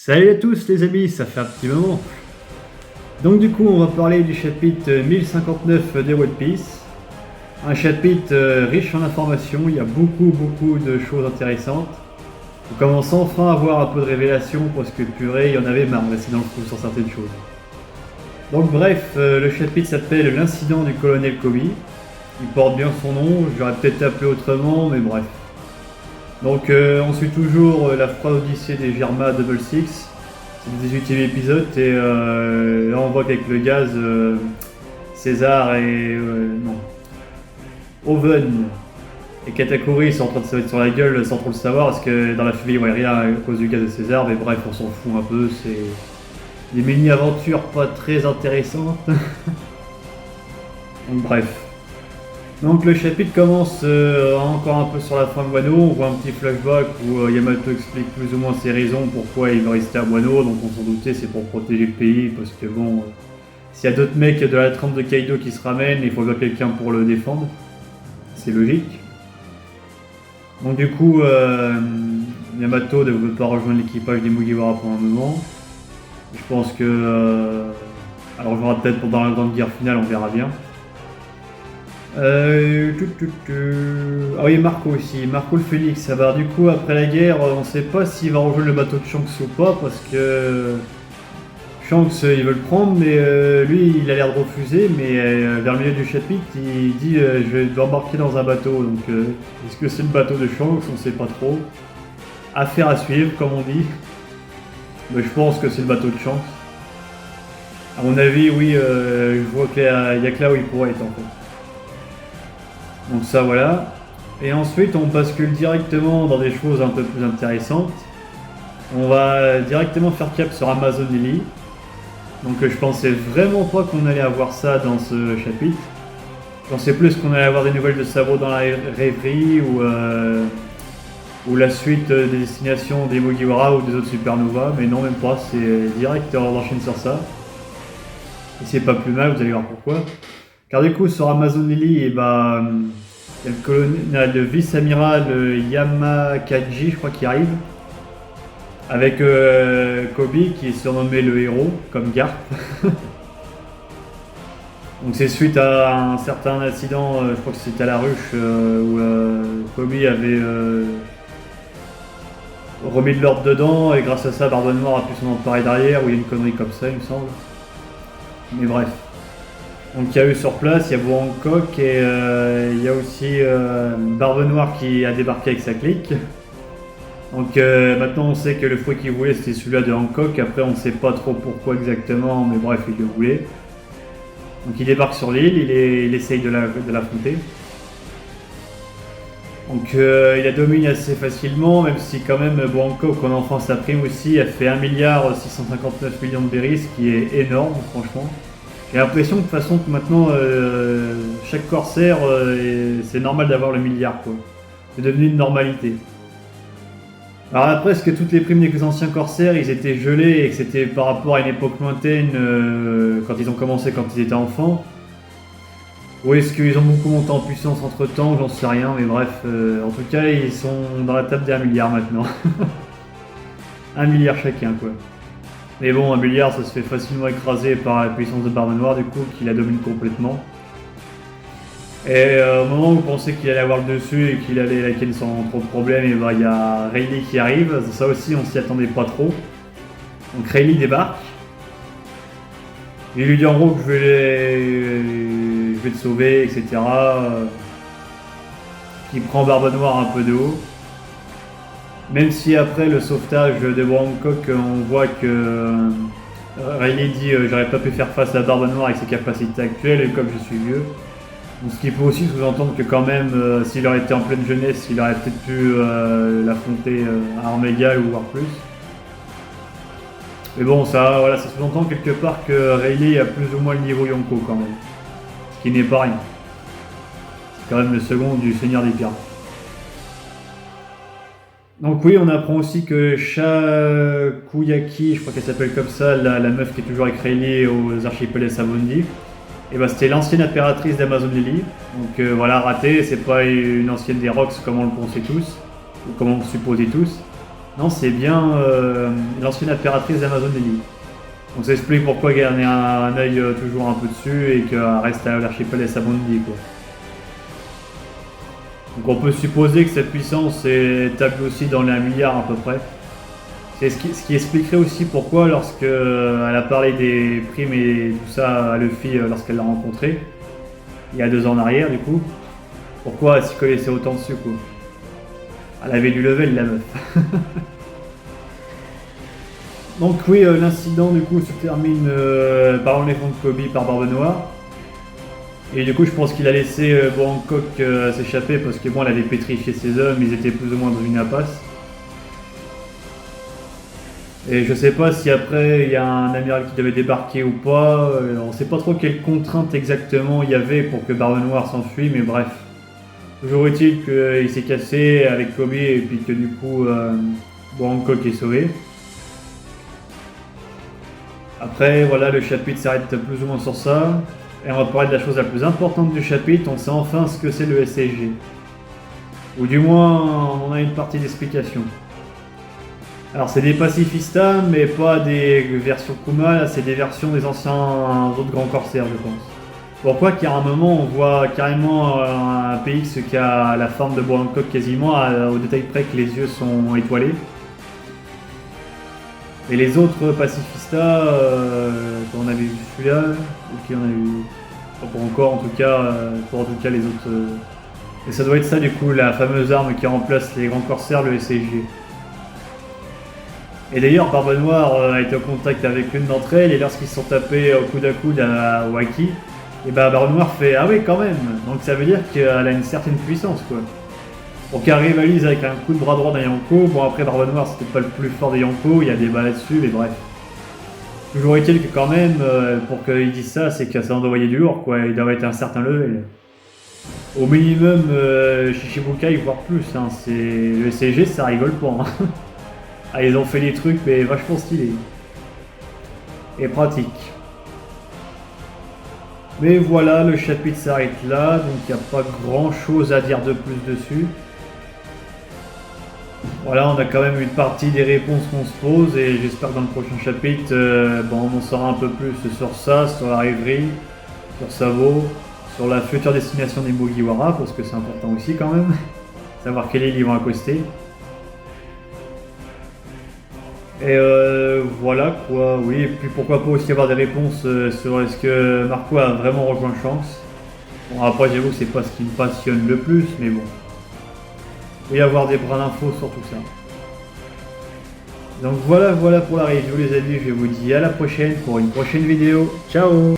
Salut à tous les amis, ça fait un petit moment. Donc du coup on va parler du chapitre 1059 de One Piece. Un chapitre riche en informations, il y a beaucoup de choses intéressantes. On commence enfin à avoir un peu de révélations parce que purée, il y en avait marre de rester dans le flou sur certaines choses. Donc bref, le chapitre s'appelle l'incident du colonel Kobe. Il porte bien son nom, j'aurais peut-être appelé autrement, mais bref. Donc on suit toujours la froide odyssée des Germa Double Six. C'est le 18e épisode et là on voit qu'avec le gaz, César et non, Oven et Katakuri sont en train de se mettre sur la gueule sans trop le savoir parce que dans la famille il n'y a rien à cause du gaz de César, mais bref on s'en fout un peu, c'est des mini-aventures pas très intéressantes. Donc bref. Donc le chapitre commence encore un peu sur la fin de Wano, on voit un petit flashback où Yamato explique plus ou moins ses raisons pourquoi il veut rester à Wano, donc on s'en doutait c'est pour protéger le pays, parce que bon, s'il y a d'autres mecs de la trempe de Kaido qui se ramènent, il faut bien quelqu'un pour le défendre, c'est logique. Donc du coup, Yamato ne veut pas rejoindre l'équipage des Mugiwara pour un moment, je pense que... alors on verra peut-être pendant la grande guerre finale, on verra bien. Ah oui, Marco aussi, Marco le Phoenix. Alors, du coup, après la guerre, on sait pas s'il va rejoindre le bateau de Shanks ou pas, parce que Shanks il veut le prendre, mais lui il a l'air de refuser. Mais vers le milieu du chapitre, il dit je vais embarquer dans un bateau. Donc, est-ce que c'est le bateau de Shanks? On sait pas trop. Affaire à suivre, comme on dit. Mais je pense que c'est le bateau de Shanks. À mon avis, oui, je vois qu'il y a que là où il pourrait être en fait. Donc ça voilà. Et ensuite on bascule directement dans des choses un peu plus intéressantes. On va directement faire cap sur Amazon Lily. Donc je pensais vraiment pas qu'on allait avoir ça dans ce chapitre. Je pensais plus qu'on allait avoir des nouvelles de Sabo dans la rêverie ou la suite des destinations des Mugiwara ou des autres supernovas, mais non même pas, c'est direct on enchaîne sur ça. Et c'est pas plus mal, vous allez voir pourquoi. Car du coup sur Amazon Lily, et bah, il y a le vice-amiral Yamakaji, je crois, qui arrive. Avec Kobe qui est surnommé le héros, comme Garp. Donc c'est suite à un certain accident, je crois que c'était à la ruche, où Kobe avait remis de l'ordre dedans, et grâce à ça, Barbe Noire a pu s'en emparer derrière, ou il y a une connerie comme ça, il me semble. Mais bref. Donc il y a eu sur place, il y a Hancock et il y a aussi Barbe Noire qui a débarqué avec sa clique. Donc maintenant on sait que le fruit qu'il voulait c'était celui-là de Hancock, après on ne sait pas trop pourquoi exactement, mais bref il le voulait. Donc il débarque sur l'île, il essaye de l'affronter. Donc il la domine assez facilement, même si quand même Hancock en enfant sa prime aussi, elle fait 1,659 milliard de berries, ce qui est énorme franchement. J'ai l'impression que de toute façon que maintenant chaque corsaire c'est normal d'avoir le milliard quoi. C'est devenu une normalité. Alors après est-ce que toutes les primes des anciens corsaires ils étaient gelés et que c'était par rapport à une époque lointaine quand ils ont commencé quand ils étaient enfants? Ou est-ce qu'ils ont beaucoup monté en puissance entre temps? J'en sais rien, mais bref, en tout cas ils sont dans la table des 1 milliard maintenant. 1 milliard chacun quoi. Mais bon, 1 milliard, ça se fait facilement écraser par la puissance de Barbe Noire, du coup, qui la domine complètement. Et au moment où vous pensez qu'il allait avoir le dessus et qu'il allait la ken sans trop de problèmes, et bah il y a Rayleigh qui arrive. Ça aussi, on s'y attendait pas trop. Donc Rayleigh débarque. Il lui dit en gros que je vais te sauver, etc. Qui prend Barbe Noire un peu de haut. Même si après le sauvetage de Hancock, on voit que Rayleigh dit j'aurais pas pu faire face à Barbe Noire avec ses capacités actuelles et comme je suis vieux. Donc, ce qui peut aussi sous-entendre que quand même s'il aurait été en pleine jeunesse, il aurait peut-être pu l'affronter à armes égales ou voire plus. Mais bon, ça sous-entend quelque part que Rayleigh a plus ou moins le niveau Yonko quand même. Ce qui n'est pas rien. C'est quand même le second du Seigneur des Pirates. Donc oui, on apprend aussi que Shakuyaki, je crois qu'elle s'appelle comme ça, la meuf qui est toujours avec Rayleigh aux archipels Sabondi, et bah c'était l'ancienne impératrice d'Amazon Lily. Donc voilà, raté, c'est pas une ancienne des Rocks comme on le pensait tous, ou comme on le supposait tous. Non, c'est bien l'ancienne impératrice d'Amazonie. On s'explique pourquoi il y en a un œil toujours un peu dessus et qu'elle reste à l'archipel des Samondi, quoi. Donc on peut supposer que cette puissance est établie aussi dans les 1 milliard à peu près. C'est ce qui expliquerait aussi pourquoi lorsque elle a parlé des primes et tout ça à Luffy lorsqu'elle l'a rencontré, il y a 2 ans en arrière du coup, pourquoi elle s'y connaissait autant dessus, quoi. Elle avait du level, la meuf. Donc oui, l'incident du coup se termine par l'enlèvement de Kobe par Barbe Noire. Et du coup je pense qu'il a laissé Hancock s'échapper parce que bon, elle avait pétrifié ses hommes, ils étaient plus ou moins dans une impasse. Et je sais pas si après il y a un amiral qui devait débarquer ou pas, on sait pas trop quelles contraintes exactement il y avait pour que Barbe Noire s'enfuit, mais bref. Toujours est-il qu'il s'est cassé avec Kobe et puis que du coup Hancock est sauvé. Après, voilà, le chapitre s'arrête plus ou moins sur ça. Et on va parler de la chose la plus importante du chapitre, on sait enfin ce que c'est le SCG. Ou du moins, on a une partie d'explication. Alors c'est des pacifistas, mais pas des versions Kuma, c'est des versions des anciens autres grands corsaires, je pense. Pourquoi qu'à un moment, on voit carrément un PX qui a la forme de Hancock quasiment, au détail près que les yeux sont étoilés. Et les autres pacifistas, on avait vu celui-là, ou qui en a eu, pas pour encore en tout cas, pour en tout cas les autres. Et ça doit être ça du coup, la fameuse arme qui remplace les grands corsaires, le SCG. Et d'ailleurs, Barbe Noire a été en contact avec l'une d'entre elles, et lorsqu'ils se sont tapés au coude à coude à Waki, et bah Barbe Noire fait ah oui quand même, donc ça veut dire qu'elle a une certaine puissance, quoi. Donc elle rivalise avec un coup de bras droit d'un Yonko. Bon après Barbe Noire c'était pas le plus fort des Yonko, il y a des balles là-dessus, mais bref. Toujours est-il que quand même, pour qu'ils disent ça, c'est que ça en envoyer du lourd, quoi. Il doit être un certain level. Au minimum Shichibukai, voire plus, hein. C'est... Le SCG ça rigole pas, hein. Ah, ils ont fait des trucs mais vachement stylés. Et pratiques. Mais voilà, le chapitre s'arrête là, donc il n'y a pas grand chose à dire de plus dessus. Voilà, on a quand même une partie des réponses qu'on se pose et j'espère que dans le prochain chapitre, on en saura un peu plus sur ça, sur la rêverie, sur Sabo, sur la future destination des Mugiwara, parce que c'est important aussi quand même, savoir quelle île ils vont accoster. Et voilà quoi, oui, et puis pourquoi pas aussi avoir des réponses sur est-ce que Marco a vraiment rejoint Shanks. Bon après j'avoue que c'est pas ce qui me passionne le plus, mais bon. Et avoir des brins d'infos sur tout ça. Donc voilà pour la review les amis, je vous dis à la prochaine pour une prochaine vidéo. Ciao!